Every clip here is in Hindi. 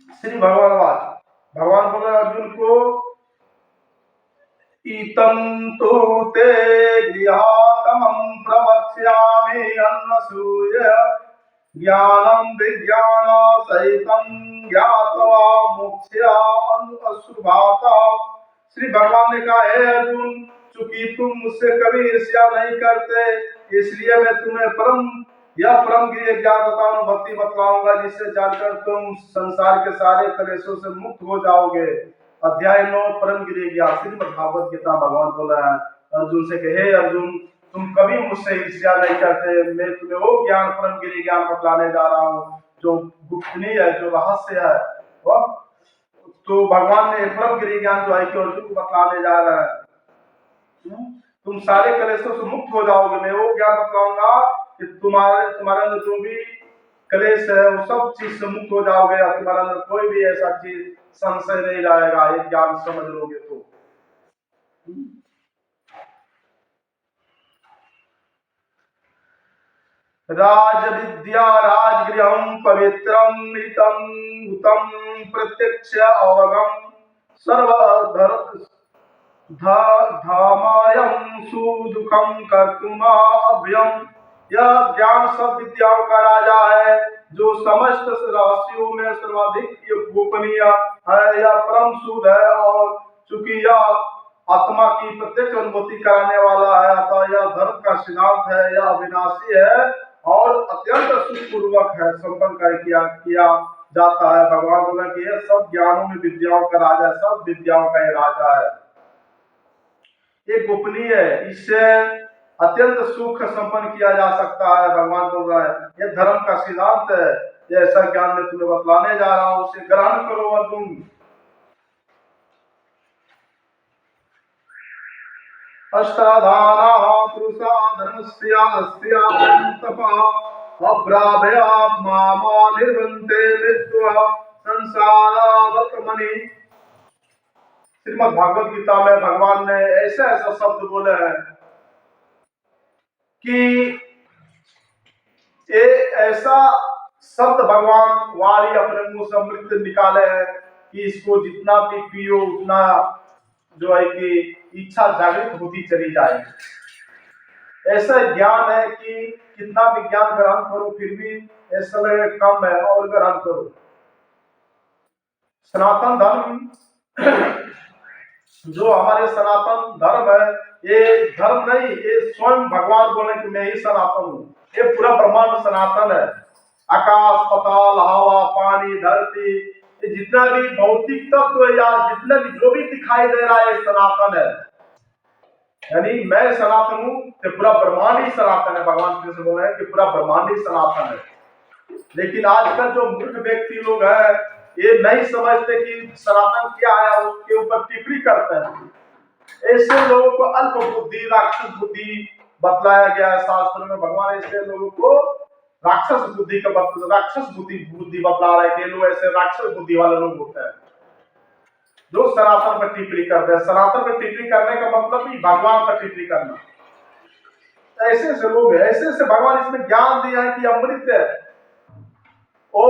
श्री भगवान बोले अर्जुन को, इतं तु ते गृहातमं प्रवक्ष्यामि अन्नसूय ज्ञानं विज्ञान सहितं ज्ञात्वा मोक्ष्या अशुभाता। श्री भगवान ने कहा, हे अर्जुन, चूंकि तुम मुझसे कभी ईर्ष्या नहीं करते, इसलिए मैं तुम्हें परम गिरिय ज्ञान तथा अनुभूति बतलाऊंगा, जिससे जानकर तुम संसार के सारे कलेशों से मुक्त हो जाओगे। अध्याय 9 परम गिरिय ज्ञान। श्रीमद् भागवत गीता। भगवान बोला है अर्जुन से कि हे अर्जुन, तुम कभी मुझसे ईर्ष्या नहीं करते, मैं तुम्हें वो ज्ञान परम गिरिय ज्ञान बतलाने जा रहा हूँ जो गुप्तनीय है, जो रहस्य है। तो भगवान ने परम गिरिय ज्ञान जो है कि अर्जुन को बतलाने जा रहा है। तुम सारे कलेशों से मुक्त हो जाओगे। मैं वो ज्ञान बतलाऊंगा कि तुम्हारे अंदर जो भी कलेश है वो सब चीज से मुक्त हो जाओगे, तुम्हारे अंदर कोई भी ऐसा चीज संशय नहीं रहेगा। ये ज्ञान समझ लोगे तो। राज विद्या राजगृहं पवित्रं हितं हुतं प्रत्यक्ष अवगम धामायं सुदुखं कर्तुमा अभ्यम। यह ज्ञान सब विद्याओं का राजा है, जो समस्त राशियों में सर्वाधिक गोपनीय है। यह परम शुद्ध है, और चूंकि यह आत्मा की प्रत्यक्ष अनुभूति कराने वाला है, अतः यह धर्म का सिद्धांत है। यह अविनाशी है और अत्यंत सुखपूर्वक है, संपन्न किया जाता है। भगवान बोला कि यह सब ज्ञानों में विद्याओं का राजा है, सब विद्याओं का ये राजा है। ये गोपनीय है, इससे अत्यंत सुख संपन्न किया जा सकता है। भगवान बोल रहा है यह धर्म का सिद्धांत है। ऐसा ज्ञान मैं तुम्हें बतलाने जा रहा हूं, उसे ग्रहण करो अर्जुन। अष्टाधाना पुरुषा धर्मस्य तपः अब्राभया मामा निर्वन्ते विद्वा संसारावतमनि। श्रीमद् भागवत गीता में भगवान ने ऐसा शब्द बोले हैं कि ये ऐसा शब्द भगवान वारी अपने मुंह से अमृत निकाले हैं कि इसको जितना भी पियो उतना जो है कि इच्छा जागृत होती चली जाएगी। ऐसा ज्ञान है कि कितना भी ज्ञान ग्रहण करो फिर भी ऐसा लगे कम है, और ग्रहण करो। सनातन धर्म जो हमारे सनातन धर्म है, ये धर्म नहीं, ये स्वयं भगवान बोले कि मैं ही सनातन हूँ। ये पूरा ब्रह्मांड सनातन है। आकाश पाताल हवा पानी धरती, ये जितना भी भौतिक तत्व है या जितना भी जो भी दिखाई दे रहा है सनातन है। यानी मैं सनातन हूँ तो पूरा ब्रह्मांड ही सनातन है। भगवान कृष्ण बोल रहे हैं कि पूरा ब्रह्मांड ही सनातन है। लेकिन आजकल जो मूर्ख व्यक्ति लोग है, ये नहीं समझते कि सनातन क्या है, उसके ऊपर टिप्पणी करते हैं। ऐसे लोगों को अल्प बुद्धि राक्षस बुद्धि बतलाया गया है शास्त्र में। भगवान ऐसे लोगों को राक्षस बुद्धि बतला रहे हैं। लोग ऐसे राक्षस बुद्धि वाले लोग होते हैं जो सनातन पर टिप्पणी करते हैं। सनातन पर टिप्पणी करने का मतलब ही भगवान पर टिप्पणी करना। ऐसे से लोग हैं, ऐसे से भगवान इसमें ज्ञान दिया है कि अमृत है। ओ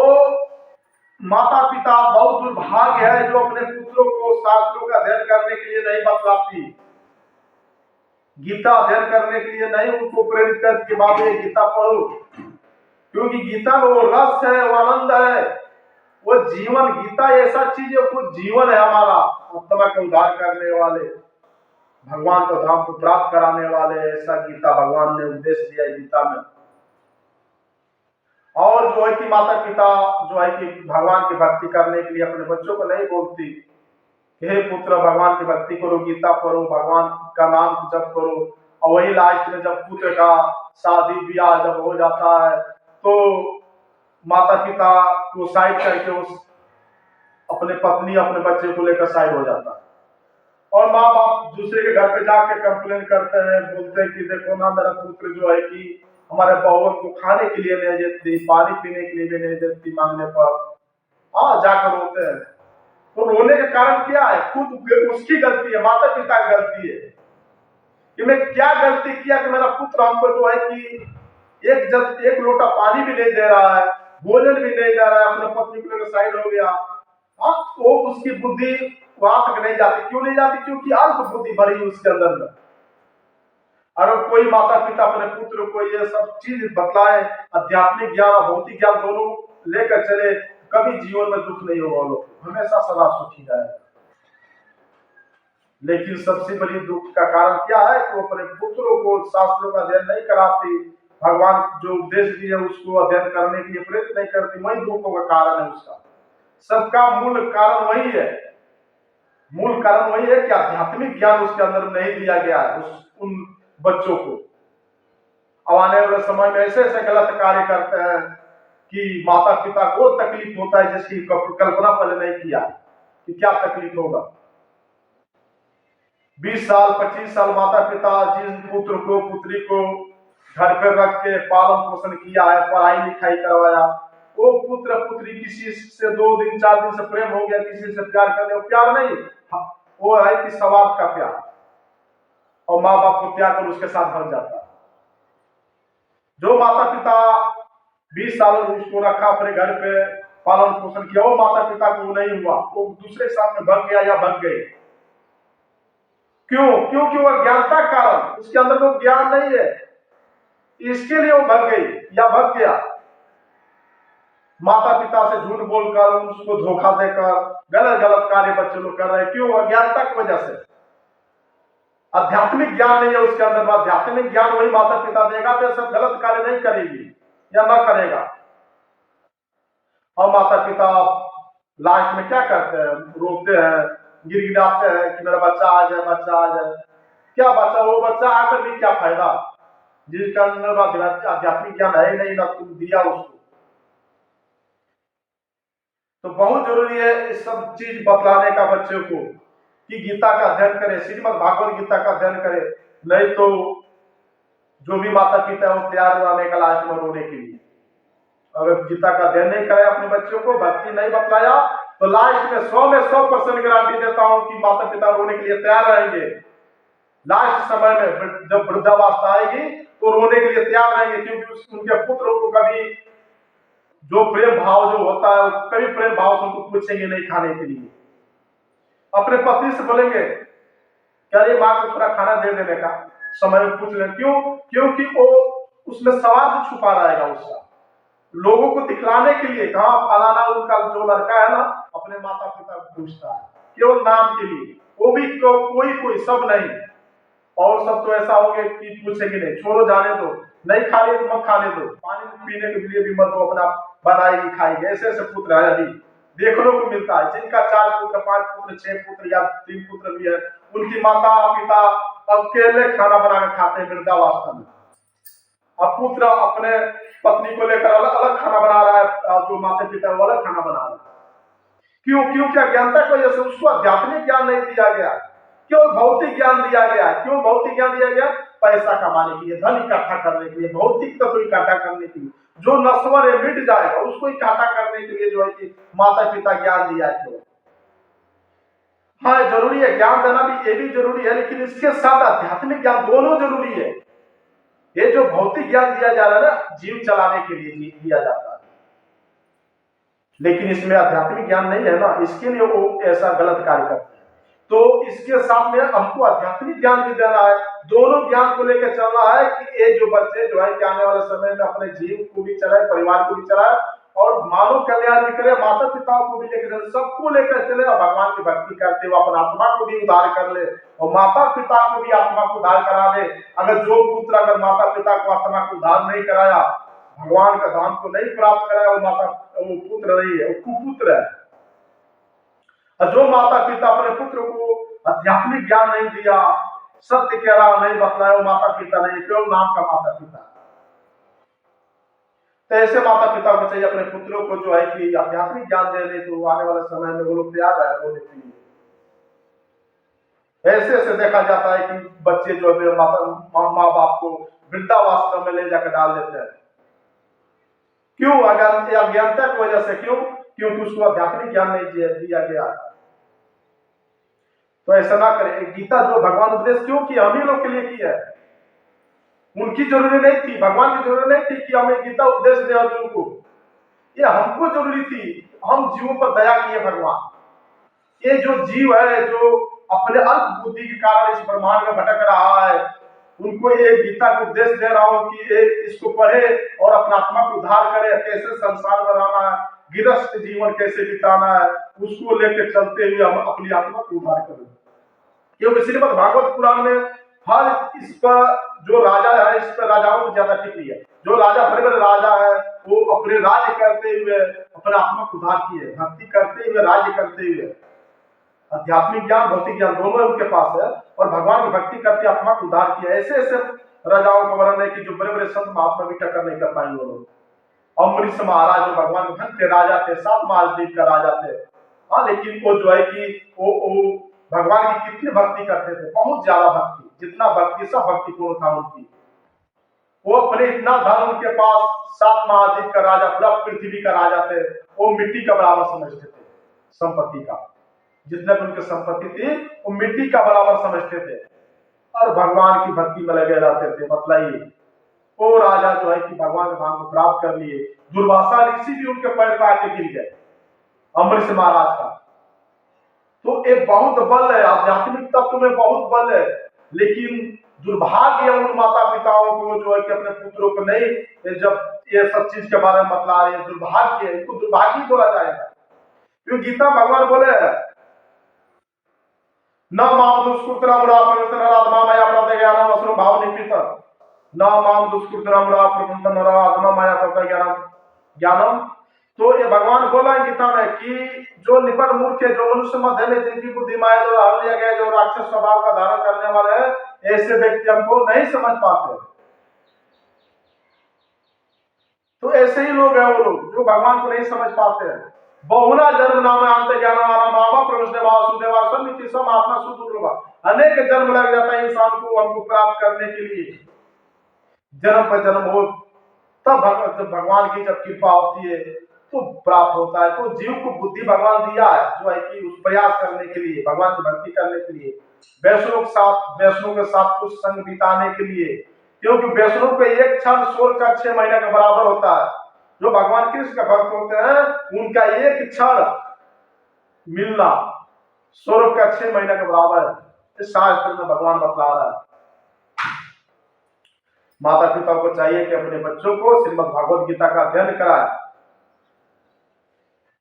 माता पिता बहुत दुर्भाग्य है जो अपने पुत्रों को शास्त्रों का अध्ययन करने के लिए नहीं बतलाती, गीता अध्ययन करने के लिए नहीं उनको प्रेरित करती कि बाबू ये गीता पढ़ो, क्योंकि गीता में वो रस है, वो आनंद है, वो जीवन। गीता ऐसा चीज है, वो जीवन है हमारा, आत्मा का उद्धार करने वाले, भगवान को धाम को प्राप्त कराने वाले। ऐसा गीता भगवान ने उपदेश दिया है गीता में। और जो है कि माता पिता जो है कि भगवान की भक्ति करने के लिए अपने बच्चों को नहीं बोलती, हे पुत्र भगवान की भक्ति करो, गीता पढ़ो, भगवान का नाम जप करो। और वही लास्ट में जब पुत्र का शादी ब्याह जब हो जाता है तो माता पिता को साइड करके उस अपने पत्नी अपने बच्चे को लेकर साइड हो जाता है, और माँ बाप दूसरे के घर पे जाके कंप्लेन करते हैं, बोलते हैं कि देखो ना मेरा पुत्र जो है कि हमारे बहुओं को खाने के लिए नहीं देती, पानी पीने के लिए भी नहीं देती, मांगने पर जाकर रोते हैं। तो रोने का कारण क्या है? खुद उसकी गलती है, माता पिता की गलती है कि मैं क्या गलती किया कि मेरा पुत्र हमको जो है कि एक लोटा पानी भी नहीं दे रहा है, भोजन भी नहीं दे रहा है, अपने पत्नी को लेकर साइड हो गया। अब वो उसकी बुद्धि वहां तक नहीं जाती। क्यों नहीं जाती? क्योंकि अल्प बुद्धि भरी उसके अंदर में। और कोई माता पिता अपने पुत्र को ये सब चीज बतलाए, आध्यात्मिक ज्ञान और भौतिक ज्ञान दोनों लेकर चले, कभी जीवन में दुख नहीं होगा, लोग हमेशा सदा सुखी रहेगा। लेकिन सबसे बड़ी दुख का कारण क्या है कि वो अपने पुत्रों को शास्त्रों का अध्ययन नहीं कराती, भगवान जो उपदेश दिए उसको अध्ययन करने के लिए प्रेरित नहीं करती। वही दुखों का कारण है उसका। सबका मूल कारण वही है, मूल कारण वही है कि आध्यात्मिक ज्ञान उसके अंदर नहीं दिया गया है उन बच्चों को। अब आने वाले समय में ऐसे ऐसे गलत कार्य करते हैं कि माता पिता को तकलीफ होता है, जिसकी कल्पना पहले नहीं किया कि क्या तकलीफ होगा। 20 साल 25 साल माता पिता जिस पुत्र को पुत्री को घर पर रख के पालन पोषण किया है, पढ़ाई लिखाई करवाया, वो पुत्र पुत्री किसी से 2 दिन 4 दिन से प्रेम हो गया, किसी से प्यार कर लिया, प्यार नहीं, वो है कि स्वार्थ का प्यार, और माँ बाप को त्याग कर उसके साथ भर जाता है। जो माता पिता 20 साल उसको रखा अपने घर पे, पालन पोषण किया, वो माता पिता को नहीं हुआ, वो दूसरे के साथ में भग गया या भग गए। क्यों? क्योंकि वो ज्ञानता कारण, उसके अंदर वो ज्ञान नहीं है, इसके लिए वो भग गई या भग गया। माता पिता से झूठ बोलकर, उसको धोखा देकर गलत गलत कार्य बच्चे लोग कर रहे हैं। क्यों? अज्ञानता की वजह से। आध्यात्मिक ज्ञान नहीं है उसके अंदर। आध्यात्मिक ज्ञान वही माता पिता देगा तो सब गलत कार्य नहीं करेगी या ना करेगा। और माता पिता लास्ट में क्या करते हैं? रोते हैं, गिड़गिड़ाते हैं कि मेरा बच्चा आ जाए, बच्चा आ जाए। क्या बच्चा? वो बच्चा आकर भी क्या फायदा, जिसका अंदर आध्यात्मिक ज्ञान है ही नहीं, ना तुम दिया उसको। तो बहुत जरूरी है इस सब चीज बतलाने का बच्चों को कि गीता का अध्ययन करे, श्रीमद् भागवत गीता का अध्ययन करे। नहीं तो जो भी माता पिता है वो तैयार रहने का लास्ट में रोने के लिए। अगर गीता का अध्ययन नहीं कराया अपने बच्चों को, भक्ति नहीं बतलाया, तो लास्ट में 100% गारंटी देता हूं कि माता पिता रोने के लिए तैयार रहेंगे। लास्ट समय में जब वृद्धावस्था आएगी तो रोने के लिए तैयार रहेंगे, क्योंकि उनके पुत्र को कभी जो प्रेम भाव जो होता है, कभी प्रेम भाव से उनको पूछेंगे नहीं खाने के लिए। अपने पत्नी से बोलेंगे क्या ये माँ को थोड़ा खाना दे देने का, समय में पूछ लें। क्यों? क्योंकि वो उसमें स्वार्थ छुपा रहेगा उसका, लोगों को दिखलाने के लिए। कहा फलाना उनका जो लड़का है ना, अपने माता पिता को पूछता है केवल नाम के लिए, वो भी कोई सब नहीं। और सब तो ऐसा हो गया कि पूछेंगे नहीं, छोड़ो जाने दो, नहीं खा लिए तो मत खाने दो, पानी पीने के लिए भी मत दो, अपना बनाएगी खाएगी। ऐसे ऐसे पुत्र है अभी देखने को मिलता है, जिनका 4 पुत्र 5 पुत्र 6 पुत्र या 3 पुत्र भी है, उनकी माता पिता अकेले खाना बनाकर खाते हैं वृद्धावस्था में। अब पुत्र अपने पत्नी को लेकर अलग अलग खाना बना रहा है, जो माता पिता वो अलग खाना बना रहा है। क्यों? क्यों? क्या ज्ञानता की वजह से। उसको आध्यात्मिक ज्ञान नहीं दिया गया, केवल भौतिक ज्ञान दिया गया। क्यों भौतिक ज्ञान दिया गया? पैसा कमाने के लिए, धन इकट्ठा करने के लिए, भौतिक तत्व इकट्ठा करने के लिए, जो नश्वर है मिट जाएगा उसको इकट्ठा करने के लिए जो है कि माता पिता ज्ञान दिया है। हाँ जरूरी है, ज्ञान देना भी ये भी जरूरी है, लेकिन इसके साथ आध्यात्मिक ज्ञान दोनों जरूरी है। ये जो भौतिक ज्ञान दिया जा रहा है ना, जीव चलाने के लिए दिया जाता है, लेकिन इसमें आध्यात्मिक ज्ञान नहीं है ना, इसके लिए वो ऐसा गलत कार्य करते हैं। तो इसके साथ में हमको आध्यात्मिक ज्ञान भी देना है, दोनों ज्ञान को लेकर चलना है कि ये जो बच्चे जो है कि आने वाले समय में अपने जीव को भी चलाए, परिवार को भी चलाए, और मानव कल्याण भी करे, माता पिता को भी लेकर चले, सबको लेकर चले, और भगवान की भक्ति करते हुए अपना आत्मा को भी उद्धार कर ले, और माता पिता को भी आत्मा को उद्धार करा दे। अगर जो पुत्र अगर माता पिता को आत्मा को उद्धार नहीं कराया, भगवान का धाम को नहीं प्राप्त कराया, वो पुत्र नहीं है, वो कुपुत्र है। और जो माता पिता अपने पुत्र को आध्यात्मिक ज्ञान नहीं दिया, सत्य कह रहा नहीं बतलाया, वो माता पिता नहीं, केवल नाम का माता पिता। तो ऐसे माता पिता को चाहिए अपने पुत्रों को जो है कि आध्यात्मिक ज्ञान देने, तो आने वाले समय में वो लोग तैयार है होने के लिए। ऐसे ऐसे देखा जाता है कि बच्चे जो है माँ बाप को वृद्धावस्था में ले जाकर डाल देते हैं। क्यों? अज्ञानता की वजह से। क्यों? क्योंकि उसको आध्यात्मिक ज्ञान नहीं दिया गया। तो ऐसा ना करें। गीता जो भगवान उपदेश क्यों किया? हम ही लोग के लिए किया है, उनकी जरूरी नहीं थी, भगवान की जरूरी नहीं थी कि हमें गीता उपदेश दे अर्जुन को, ये हमको जरूरी थी। हम जीवों पर दया किए भगवान, ये जो जीव है, जो अपने अल्प बुद्धि के कारण इस ब्रह्मांड में भटक रहा है, उनको ये गीता को उपदेश दे रहा हूँ कि ये इसको पढ़े और अपना आत्मा को उद्धार करे, कैसे संसार में रहना है, गृहस्थ जीवन कैसे बिताना है, उसको लेकर चलते हुए हम अपनी आत्मा को उद्धार करें। क्योंकि श्रीमद् भागवत पुराण में हर इस पर जो राजा है, इस पर राजाओं की ज्यादा टिप्पणी है। जो राजा बड़े बड़े राजा है, वो अपने राज्य करते हुए अपने आत्मा को उद्धार किए, भक्ति करते हुए, राज्य करते हुए, आध्यात्मिक ज्ञान भौतिक ज्ञान दोनों उनके पास है, और भगवान की भक्ति करते आत्मा को उद्धार किया। ऐसे ऐसे राजाओं का वर्णन है कि जो बड़े बड़े संत महात्मा भी टक्कर नहीं कर पाएंगे लोग। अम्बरीश महाराज जो भगवान के भक्त के राजा थे, 7 महाद्वीप का राजा थे, हाँ, लेकिन वो जो है कि वो भगवान की कितनी भक्ति करते थे, बहुत ज्यादा भक्ति, जितना भक्ति सब भक्तिपूर्ण था उनकी। वो अपने इतना धन उनके पास, 7 महाद्वीप का राजा, पूरा पृथ्वी का राजा थे, वो मिट्टी का बराबर समझते थे संपत्ति का, जितना भी उनकी संपत्ति थी वो मिट्टी का बराबर समझते थे, और भगवान की भक्ति में लगे रहते थे। मतलब वो राजा जो है कि भगवान के धाम को प्राप्त कर लिए। दुर्वासा ऋषि भी उनके पैर पे आके गिर गए, अम्बरीश महाराज का। तो एक बहुत बल है, आध्यात्मिक तत्व में बहुत बल है, लेकिन दुर्भाग्य उन माता पिताओं को जो है कि अपने पुत्रों को नहीं, जब ये सब चीज के बारे में बतला रहे, दुर्भाग्य, इनको दुर्भाग्य बोला जाएगा। क्योंकि गीता भगवान बोले न माम दुष्कृतम प्रवंतन आत्मा माया प्रत्यज्ञानम असुर भाव निपित, न माम दुष्कृतम प्रवंतन आत्मा माया प्रत्यज्ञानम ज्ञानम। तो ये भगवान बोला है गीता में कि जो निपट मूर्ख है, जो मनुष्य मध्य में जिनकी बुद्धि माया जो हर लिया गया, जो राक्षस स्वभाव का धारण करने वाले हैं, ऐसे व्यक्ति हमको नहीं समझ पाते। तो ऐसे ही लोग हैं वो लोग जो भगवान को नहीं समझ पाते हैं। बहुना जन्म नाम अंत ज्ञान मामा प्रवेशदेवा सुदेवा समिति सम आत्मा सुदुर्लभा, अनेक जन्म लग जाता है इंसान को हमको प्राप्त करने के लिए, जन्म पर जन्म हो, तब भगवान की जब कृपा होती है तो प्राप्त होता है। तो जीव को बुद्धि भगवान दिया है जो है कि उस प्रयास करने के लिए, भगवान की भक्ति करने के लिए, वैष्णव के साथ कुछ संग बिताने के लिए। क्योंकि वैष्णव को एक क्षण स्वर्ग का 6 महीने के बराबर होता है। जो भगवान कृष्ण का भक्त होते हैं उनका एक क्षण मिलना स्वर्ग का 6 महीने के बराबर है। इस शास्त्र में भगवान बतला रहा है। माता पिता को चाहिए कि अपने बच्चों को श्रीमद् भागवत गीता का अध्ययन कराए।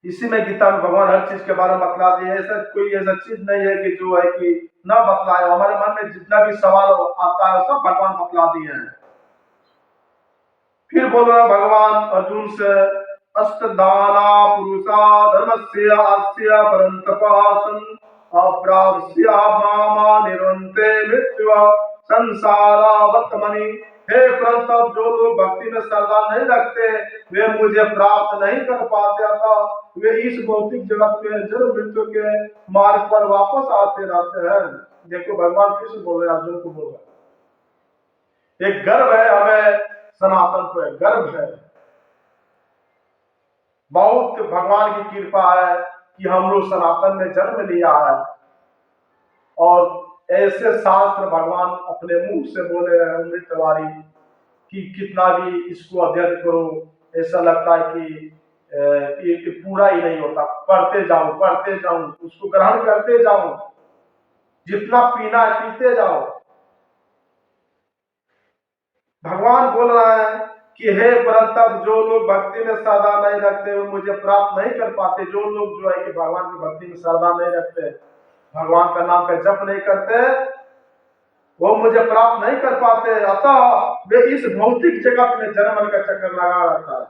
इसी में गीता में भगवान हर चीज के बारे में बतला दिए। ऐसा कोई ऐसा चीज नहीं है कि जो है कि न बतलाए। हमारे मन में जितना भी सवाल आता है सब भगवान बतला दिए हैं। फिर बोल रहा भगवान अर्जुन से, अष्टदाना पुरुषा धर्मस्य आस्य परंतपासन अप्राप्स्य मामा निरंते मृत्यु संसारावतमनि। हे परंतप, जो लोग भक्ति में श्रद्धा नहीं रखते वे मुझे प्राप्त नहीं कर पाते, था वे इस भौतिक जगत में जन्म मृत्यु के मार्ग पर वापस आते रहते हैं। देखो भगवान कृष्ण बोल रहे, अर्जुन को बोल रहे, एक गर्व है हमें सनातन पे, गर्व है, बहुत भगवान की कृपा है कि हम लोग सनातन में जन्म लिया है। और ऐसे शास्त्र भगवान अपने मुंह से बोले हैं अमृतवारी कि कितना भी इसको अध्ययन करो, ऐसा लगता है कि ये पूरा ही नहीं होता। पढ़ते जाओ, उसको ग्रहण करते जाओ, जितना पीना है पीते जाओ। भगवान बोल रहा है कि हे परंतप, जो लोग भक्ति में श्रद्धा नहीं रखते वो मुझे प्राप्त नहीं कर पाते। जो लोग जो है कि भगवान की भक्ति में श्रद्धा नहीं रखते, भगवान का नाम का जप नहीं करते, वो मुझे प्राप्त नहीं कर पाते। अतः वे इस भौतिक जगत में जन्म का चक्कर लगा रहता है।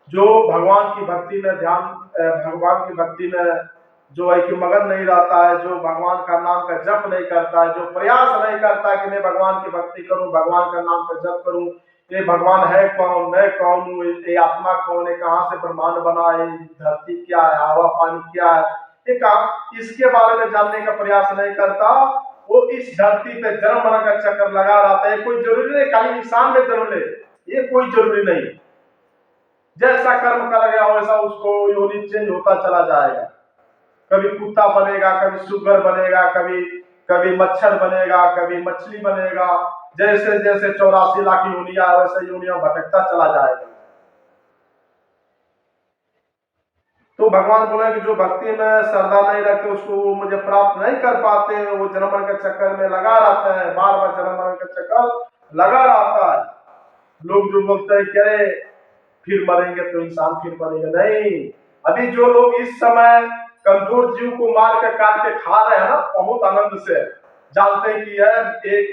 जो भगवान की भक्ति में ध्यान, भगवान की भक्ति में जो है कि मगन नहीं रहता है, जो भगवान का नाम का जप नहीं करता है, जो प्रयास नहीं करता है कि मैं भगवान की भक्ति करूं, भगवान का नाम का जप करूं, ये भगवान है कौन, मैं कौन हूँ, ये आत्मा कौन है, कहाँ से ब्रह्मांड बना है, धरती क्या है, हवा पानी क्या है, इसके बारे में जानने का प्रयास नहीं करता, वो इस धरती पे जन्म मरण का चक्कर लगा रहता है। कोई जरूरी नहीं खाली इंसान में जन्म ले, ये कोई जरूरी नहीं। जैसा कर्म करेगा वैसा उसको योनि चेंज होता चला जाएगा। कभी कुत्ता बनेगा, कभी सुगर बनेगा, कभी मच्छर बनेगा, कभी मछली बनेगा। जैसे जैसे 84 लाख योनियां वैसे योनियां भटकता चला जाएगा। तो भगवान बोले कि जो भक्ति में श्रद्धा नहीं रखते उसको वो मुझे प्राप्त नहीं कर पाते, वो जन्म मरण के चक्कर में लगा रहता है, बार बार जन्म मरण का चक्कर लगा रहता है। लोग जो बोलते हैं कि अरे फिर मरेंगे तो इंसान फिर मरेंगे, नहीं। अभी जो लोग इस समय कमजोर जीव को मार के काट के खा रहे हैं ना बहुत आनंद से, जानते हैं कि यह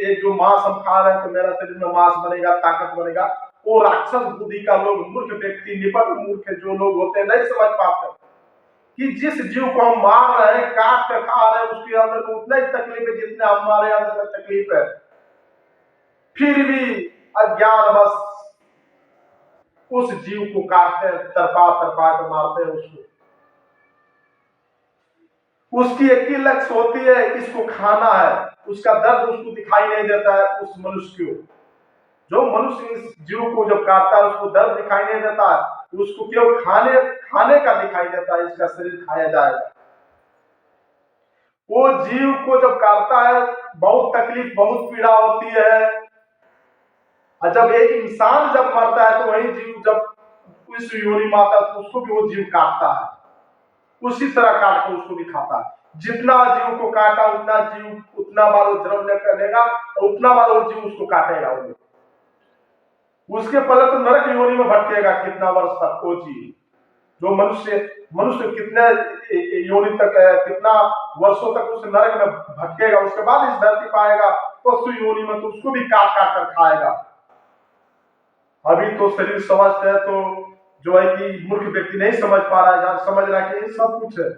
एक जो मांस हम खा रहे हैं तो मेरा शरीर में मांस बनेगा, ताकत बनेगा, वो राक्षस बुद्धि का लोग, मूर्ख व्यक्ति, निपट मूर्ख जो लोग होते हैं नहीं समझ पाते कि जिस जीव को हम मार रहे हैं, काट के खा रहे हैं, उसके अंदर में उतना ही तकलीफ है जितने हमारे अंदर में तकलीफ है। फिर भी अज्ञान बस उस जीव को काटते हैं, तरपा तरपा के मारते हैं उसको। उसकी एक ही लक्ष्य होती है, इसको खाना है, उसका दर्द उसको दिखाई नहीं देता है उस मनुष्य को। जो मनुष्य इस जीव को जब काटता है उसको दर्द दिखाई नहीं देता है, उसको केवल खाने का दिखाई देता है, इसका शरीर खाया जाएगा। वो जीव को जब काटता है बहुत तकलीफ, बहुत पीड़ा होती है। और जब एक इंसान जब मरता है तो वही जीव जब उस योनि में आता है तो उसको भी वो जीव काटता है, उसी तरह काट कर उसको भी खाता है। जितना जीव को काटा उतना जीव उतना बार वो जन्म लेगा और उतना बार वो जीव उसको काटेगा। उसके पहले तो नरक योनि में भटकेगा कितना वर्ष तक वो जीव। जो मनुष्य कितने योनि तक, कितना वर्षों तक उस नरक में भटकेगा, उसके बाद इस धरती पाएगा पशु योनि में, तो उसको भी काट काट कर खाएगा। अभी तो शरीर समझते हैं तो जो है कि मूर्ख व्यक्ति नहीं समझ पा रहा है, समझ रहा है कि सब कुछ है।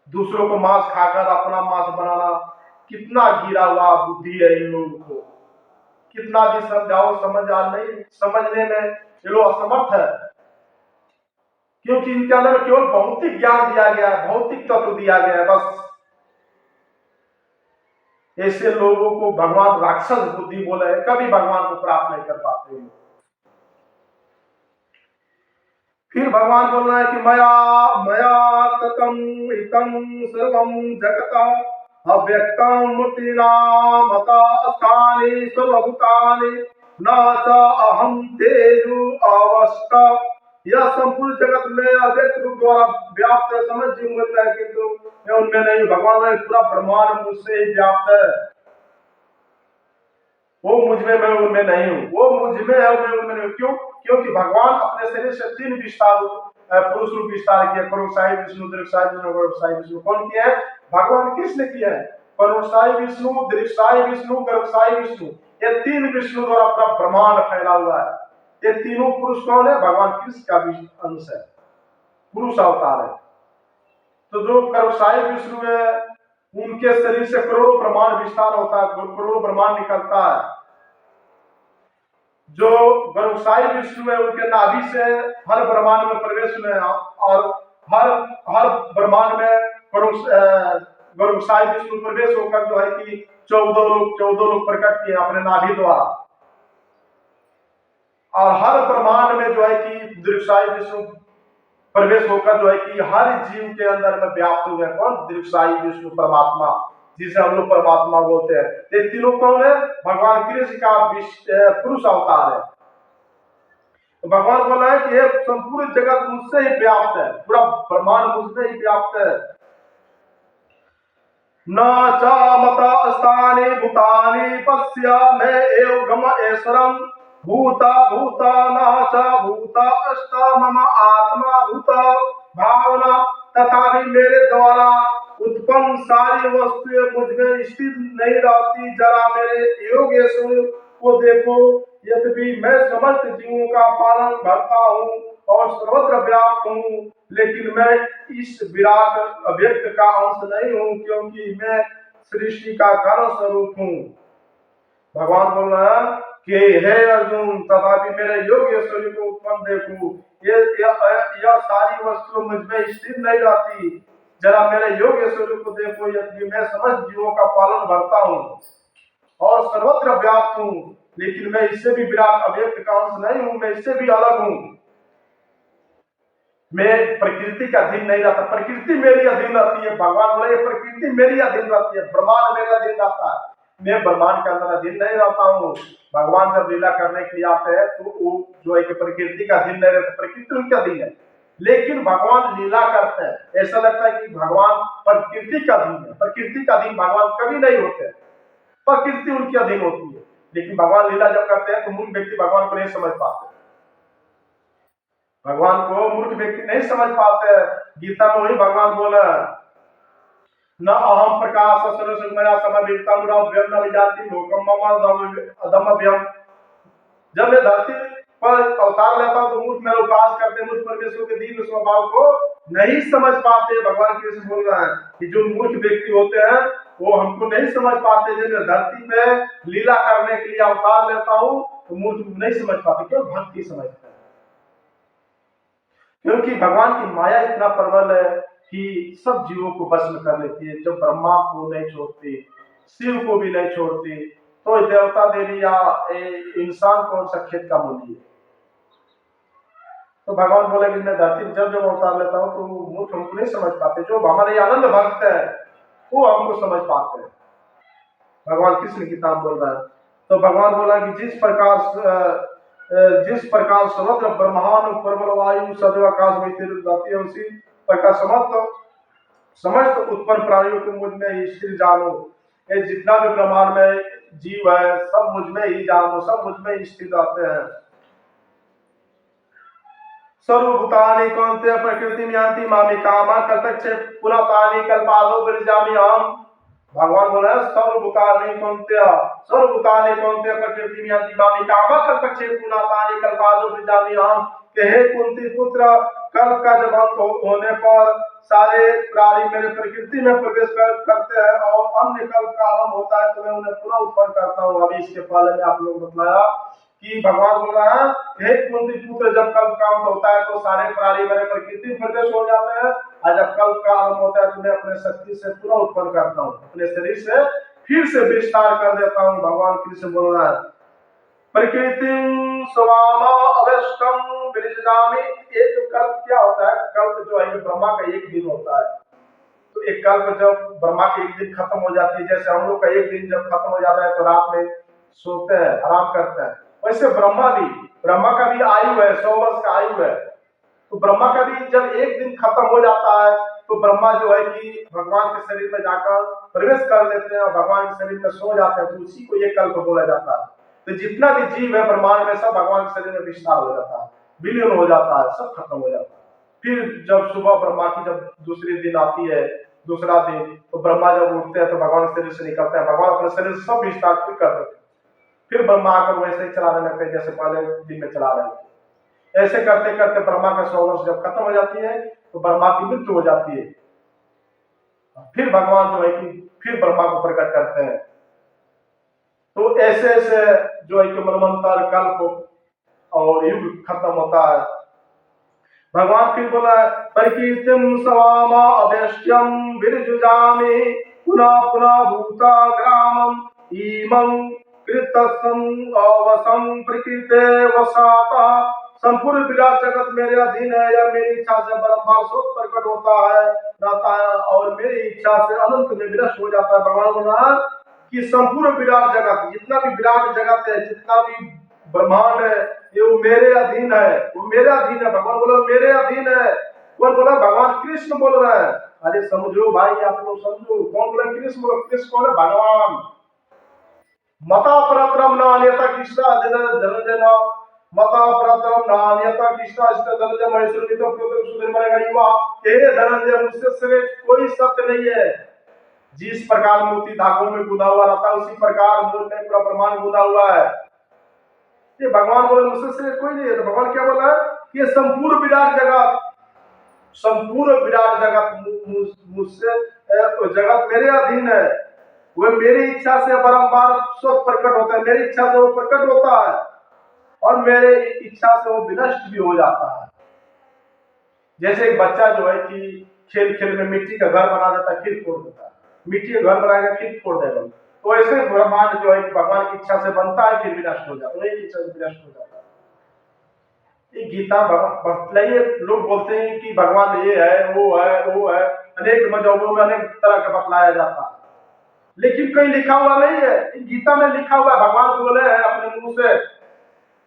दूसरों को मांस खाकर अपना मांस बनाना, कितना गिरा हुआ बुद्धि है इन लोगों को। कितना भी समझाओ समझने में ये लोग असमर्थ है, क्योंकि इनके अंदर केवल भौतिक ज्ञान दिया गया है, भौतिक तत्व दिया गया है बस। ऐसे लोगों को भगवान राक्षस बुद्धि बोले, कभी भगवान को प्राप्त नहीं कर पाते। फिर भगवान बोल रहे हैं कि मया मया ततम इतम सर्वम जगत अव्यक्तम मूर्तिनाम स्थानि सर्वभूतानि न च अहम तेजु अवस्था। यह संपूर्ण जगत में अव्यक्त रूप द्वारा व्याप्त है, समझ जीव मिलता है किंतु मैं उनमें नहीं। भगवान ने पूरा ब्रह्मांड मुझसे ही व्याप्त है, वो मुझ में, मैं उनमें नहीं हूँ। वो मुझ में है, मैं उनमें नहीं। क्यों? क्योंकि भगवान अपने शरीर से 3 विस्तार पुरुष रूप विस्तार किया, करुणाई विष्णु, दीर्घाई विष्णु, गर्भसाई विष्णु। कौन किया है? भगवान कृष्ण किया है। करुणाई विष्णु, दीर्घाई विष्णु, गर्भसाई विष्णु, ये 3 विष्णु द्वारा पूरा ब्रह्मांड फैला हुआ है। ये तीनों पुरुष कौन है? भगवान कृष्ण का अंश है, पुरुष अवतार है। तो जो करुणाई विष्णु है उनके शरीर से करोड़ों ब्रह्मांड विस्तार होता है, करोड़ों ब्रह्मांड निकलता है। जो गर्भसाई विष्णु है उनके नाभि से हर ब्रह्मांड में प्रवेश हुए, और हर ब्रह्मांड में गर्भसाई विष्णु प्रवेश होकर जो है कि 14 लोग प्रकट किए अपने नाभि द्वारा। और हर ब्रह्मांड में जो है कि दीर्घसाई विष्णु प्रवेश होकर जो है कि हर जीव के अंदर में व्याप्त हुए। कौन? दीर्घसाई विष्णु परमात्मा, जिसे हम लोग परमात्मा बोलते हैं। ये तीनों कौन है? भगवान कृष्ण का पुरुष अवतार है। तो भगवान बोला है कि ये संपूर्ण जगत मुझसे ही व्याप्त है, पूरा ब्रह्मांड मुझसे ही व्याप्त है। न च मत स्थानि भूतानि पश्य मैं एव गम ऐश्वरम भूता भूता न च भूता अष्ट मम आत्मा भूत भावना। तथा भी मेरे द्वारा उत्पन्न सारी वस्तुएं मुझ में स्थित नहीं रहती। जरा मेरे योगेश्वर को देखो, यद्यपि मैं समस्त जीवों का पालन करता हूँ और सर्वत्र व्याप्त हूँ, लेकिन मैं इस विराट अव्यक्त का अंश नहीं हूँ, क्योंकि मैं सृष्टि का कारण स्वरूप हूँ। भगवान बोल रहा है कि हे अर्जुन, तथापि मेरे योगेश्वरी को उत्पन्न देखो, यह सारी वस्तु मुझ में स्थिर नहीं रहती। जरा मेरे योगेश्वरी को देखो, यदि मैं समस्त जीवों का पालन करता हूँ और सर्वत्र व्याप्त हूँ, लेकिन मैं इससे भी विराट अव्यक्त का अंश नहीं हूँ, मैं इससे भी अलग हूँ। मैं प्रकृति का अधीन नहीं रहता, प्रकृति मेरी अधीन रहती है। भगवान बोले प्रकृति मेरी अधीन रहती है, ब्रह्मांड मेरा अधीन रहता है, मैं ब्रह्मांड के अंदर अधीन नहीं रहता हूँ। भगवान जब लीला करने के लिए आते हैं तो वो जो है कि प्रकृति का अधीन नहीं रहता, प्रकृति उनके अधीन है। लेकिन भगवान लीला करते हैं। ऐसा लगता है कि भगवान प्रकृति का अधीन है, प्रकृति का अधीन भगवान कभी नहीं होते, प्रकृति उनके अधीन होती है। लेकिन भगवान लीला जब करते हैं तो मूर्ख व्यक्ति भगवान को नहीं समझ पाते, भगवान को मूर्ख व्यक्ति नहीं समझ पाते। गीता में वही भगवान बोला, न अहम प्रकाश सुमया समवेता न विजाति लोकम मम अधमभ्यम। जब मैं धरती पर अवतार लेता हूं तो मूर्ख मेरा उपास करते, मुझ परमेश्वर के दिव्य स्वभाव को नहीं समझ पाते। भगवान कृष्ण बोल रहा है कि जो मूर्ख व्यक्ति होते हैं वो हमको नहीं समझ पाते। जब मैं धरती पे लीला करने के लिए अवतार लेता हूं तो मूर्ख नहीं समझ पाते, क्यों? भक्ति समझते हैं, क्योंकि भगवान की माया इतना प्रबल है कि सब जीवों को बस में कर लेती है। जब ब्रह्मा को नहीं छोड़ती, शिव को भी नहीं छोड़ती, तो देवता देवी या इंसान कौन सा खेत का मूल्य है? तो भगवान बोले कि मैं धरती जब जब अवतार लेता हूँ तो मूर्ख हमको नहीं समझ पाते, जो हमारे आनंद भक्त है वो हमको समझ पाते हैं। भगवान कृष्ण गीता में बोल रहा है। तो भगवान बोला कि जिस प्रकार समग्र ब्रह्मांड परमल वायु सदैव आकाश में स्थिर रहती है, उसी प्रकार समस्त उत्पन्न प्राणियों को मुझ में ही स्थिर जानो। ये जितना भी ब्रह्मांड में जीव है सब मुझ में ही जानो, सब मुझ में ही स्थिर रहते हैं। सर्वभूतानि कौन्तेय प्रकृति यान्ति मामे कामा कल्पक्षे पुनः तानि कल्पादो विरजामि अहम्। भगवान बोला सर्वभूतानि कौन्तेय प्रकृति यान्ति मामे कामा कल्पक्षे पुनः तानि कल्पादो विरजामि अहम्। हे कुंती पुत्र, कल्प का जब अंत होने पर सारे प्राणी मेरे प्रकृति में प्रवेश करते हैं और अन्य कल्प का आरंभ होता है तो मैं उन्हें पुनः उत्पन्न करता हूँ। अभी इसके पहले में आप लोग बतलाया कि भगवान बोल रहा है, हे कुंती पुत्र, जब कल्प का अंत होता है तो सारे प्राणी मेरे प्रकृति में प्रवेश हो जाते हैं, और जब कल्प का आरंभ होता है तो मैं अपने शक्ति से पुनः उत्पन्न करता हूँ, अपने शरीर से फिर से विस्तार कर देता हूँ। भगवान कृष्ण बोल रहा है, प्रकृति स्वामा अवश्यम विरजामि। ये जो कल्प क्या होता है, कल्प जो है ब्रह्मा का एक दिन होता है। तो एक कल्प जब ब्रह्मा के एक दिन खत्म हो जाती है, जैसे हम लोग का एक दिन जब खत्म हो जाता है तो रात में सोते हैं, आराम करते हैं, वैसे ब्रह्मा का भी आयु है, 100 वर्ष का आयु है। तो ब्रह्मा का भी जब एक दिन खत्म हो जाता है तो ब्रह्मा जो है कि भगवान के शरीर में जाकर प्रवेश कर लेते हैं और भगवान के शरीर में सो जाते हैं, तो उसी को ये कल्प बोला जाता है। तो जितना भी जीव है ब्रह्मांड में सब भगवान के शरीर में विस्तार हो जाता है, विलीन हो जाता है, सब खत्म हो जाता है। फिर जब सुबह ब्रह्मा की जब दूसरी दिन आती है, दूसरा दिन, तो ब्रह्मा जब उठते हैं तो भगवान के शरीर से निकलते हैं, भगवान अपने शरीर से सब विस्तार कर देते हैं। फिर ब्रह्मा आकर वैसे ही चलाने लगते हैं जैसे पहले दिन में चला रहे थे। ऐसे करते करते ब्रह्मा का 100 वर्ष जब खत्म हो जाती है तो ब्रह्मा की मृत्यु हो जाती है। फिर भगवान जो है कि फिर ब्रह्मा को प्रकट करते हैं। तो ऐसे ऐसे जो है कि मनवंतर कल्प और युग खत्म होता है। भगवान फिर बोला, प्रकृतिम सवामा अभ्यष्ट्यम विरजुजामि पुनः पुनः भूता ग्रामम ईमं कृतसं अवसं प्रकृते वसाता। संपूर्ण विराट जगत मेरे अधीन है, या मेरी इच्छा से बारंबार स्वतः प्रकट होता है, रहता है और मेरी इच्छा से अनंत में विनष्ट हो जाता है। भगवान बोला कि संपूर्ण विराट जगत, जितना भी विराट जगत है, जितना भी ब्रह्मांड है, ये वो मेरे अधीन है, वो मेरे अधीन है। भगवान बोला मेरे अधीन है। कौन बोला? भगवान कृष्ण बोल रहा है। अरे समझो भाई, आप लोग समझो, कौन बोला? कृष्ण बोला। कृष्ण कौन है? भगवान। मता परम नान्यता कृष्ण धनंजय मता परम नान्यता कृष्ण धनंजय महेश्वर धनंजय, मुझसे श्रेष्ठ कोई सत्य नहीं है। जिस प्रकार मोती धागों में गुदा हुआ रहता है उसी प्रकार मुझ में पूरा ब्रह्मांड गुदा हुआ है। ये भगवान बोले मुझसे श्रेष्ठ कोई नहीं है। तो भगवान क्या बोला कि ये संपूर्ण विराट जगत मुझसे जगत मेरे अधीन है। वह मेरी इच्छा से बारंबार स्वतः प्रकट होता है, मेरी इच्छा से वो प्रकट होता है और मेरे इच्छा से वो विनष्ट भी हो जाता है। जैसे एक बच्चा जो है कि खेल खेल में मिट्टी का घर बना देता है, फिर फोड़ देता है, मिट्टी का घर बनाएगा फिर फोड़ देगा। तो ऐसे ब्रह्मांड जो है भगवान की इच्छा से बनता है फिर विनष्ट हो जाता है, एक इच्छा से विनष्ट हो जाता है। ये गीता बतलाइए। लोग बोलते हैं कि भगवान ये है वो है, अनेक मजहबों में अनेक तरह का बतलाया जाता है, लेकिन कहीं लिखा हुआ नहीं है। गीता में लिखा हुआ है, भगवान बोले हैं अपने मुंह से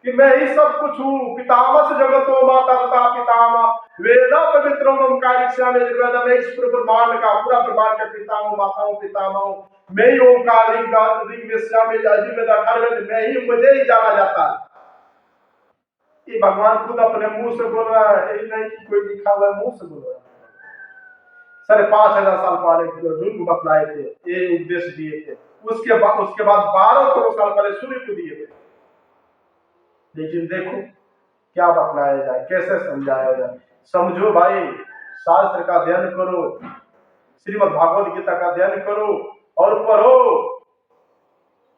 कि मैं ही सब कुछ हूँ। पितामह जगतो माता तथा पितामह वेदा पवित्र मैं इस पूरे ब्रह्मांड का पूरा ब्रह्मांड का पिता हूँ, माता हूँ, पितामह हूँ। मैं ही ओंकार ऋग वेद अजुर्वेद अथर्ववेद मैं ही, मुझे ही जाना जाता है। ये भगवान खुद अपने मुंह से बोल रहा है, यही नहीं कि कोई लिखा हुआ मुंह से बोल रहा है। 5,500 साल पहले अर्जुन को बतलाए थे, ये उपदेश दिए थे। उसके बाद 12 करोड़ साल पहले सूर्य को दिए थे। लेकिन देखो क्या बतलाया जाए, कैसे समझाया जाए। समझो भाई, शास्त्र का अध्ययन करो, श्रीमद् भागवत गीता का अध्ययन करो और पढ़ो।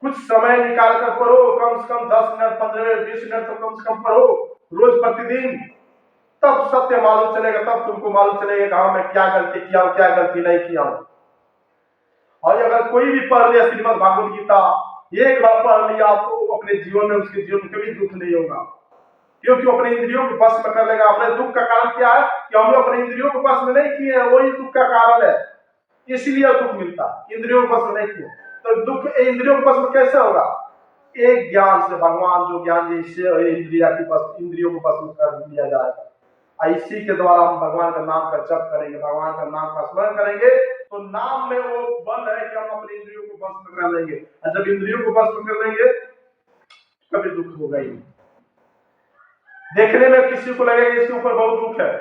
कुछ समय निकाल कर पढ़ो, कम से कम 10 मिनट, 15 मिनट, 20 मिनट तो कम से कम पढ़ो रोज प्रतिदिन। तब सत्य मालूम चलेगा, तब तुमको मालूम चलेगा कि हाँ मैं क्या गलती किया हूँ, क्या गलती नहीं किया हूँ। और अगर कोई भी पढ़ लिया श्रीमद् भागवत गीता, एक बार पढ़ लिया तो अपने जीवन में, उसके जीवन में कभी दुख नहीं होगा, क्योंकि अपने इंद्रियों को बस में कर लेगा। अपने दुख का कारण क्या है कि हम लोग अपने इंद्रियों को बस में नहीं किए हैं, वही दुख का कारण है, इसलिए दुख मिलता। इंद्रियों को बस में नहीं किए तो दुख इंद्रियों को बस में कैसे होगा? एक ज्ञान से, भगवान जो ज्ञान जिससे इंद्रियों को बस में कर दिया जाएगा। इसी के द्वारा हम भगवान का नाम का जप करेंगे, भगवान का नाम का स्मरण करेंगे, तो नाम में वो बल है कि हम अपने इंद्रियों को बस में कर लेंगे। और जब इंद्रियों को बस में कर लेंगे कभी दुख होगा ही नहीं। देखने में किसी को लगेगा इसके ऊपर बहुत दुख है,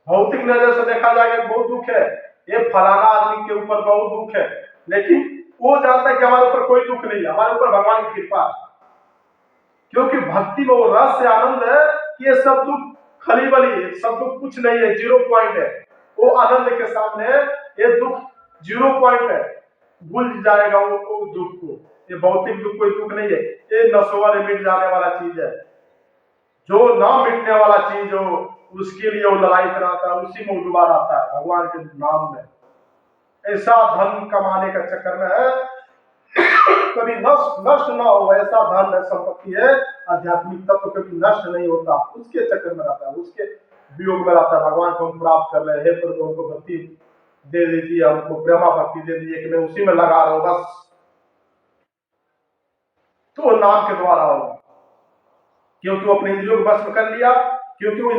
भौतिक नजर से देखा जाएगा बहुत दुख है, ये फलाना आदमी के ऊपर बहुत दुख है, लेकिन वो जानता है कि हमारे ऊपर कोई दुख नहीं है, हमारे ऊपर भगवान की कृपा है। क्योंकि भक्ति में वो रस से आनंद है कि ये सब दुख खली बली, सब दुख कुछ नहीं है, 0 पॉइंट है। वो आनंद के सामने ये दुख 0 पॉइंट है, भूल जाएगा वो दुख को। ये भौतिक दुख कोई दुख नहीं है, ये नश्वर मिट जाने वाला चीज है। जो ना मिटने वाला चीज हो उसके लिए वो लड़ाई कराता है, उसी में डुबा रहता है भगवान के नाम में। ऐसा धन कमाने का चक्कर में है कभी नष्ट ना हो, ऐसा धन है, संपत्ति है, आध्यात्मिक तत्व कभी नष्ट नहीं होता, उसके चक्कर में रहता है, उसके वियोग में रहता है। भगवान को हम प्राप्त कर रहे हैं, प्रभु हमको भक्ति दे दीजिए, हमको प्रेमा भक्ति दे दीजिए कि मैं उसी में लगा रहा हूं बस, तो नाम के द्वारा होगा। क्योंकि वो अपने इंद्रियों को बस में कर लिया, क्योंकि वो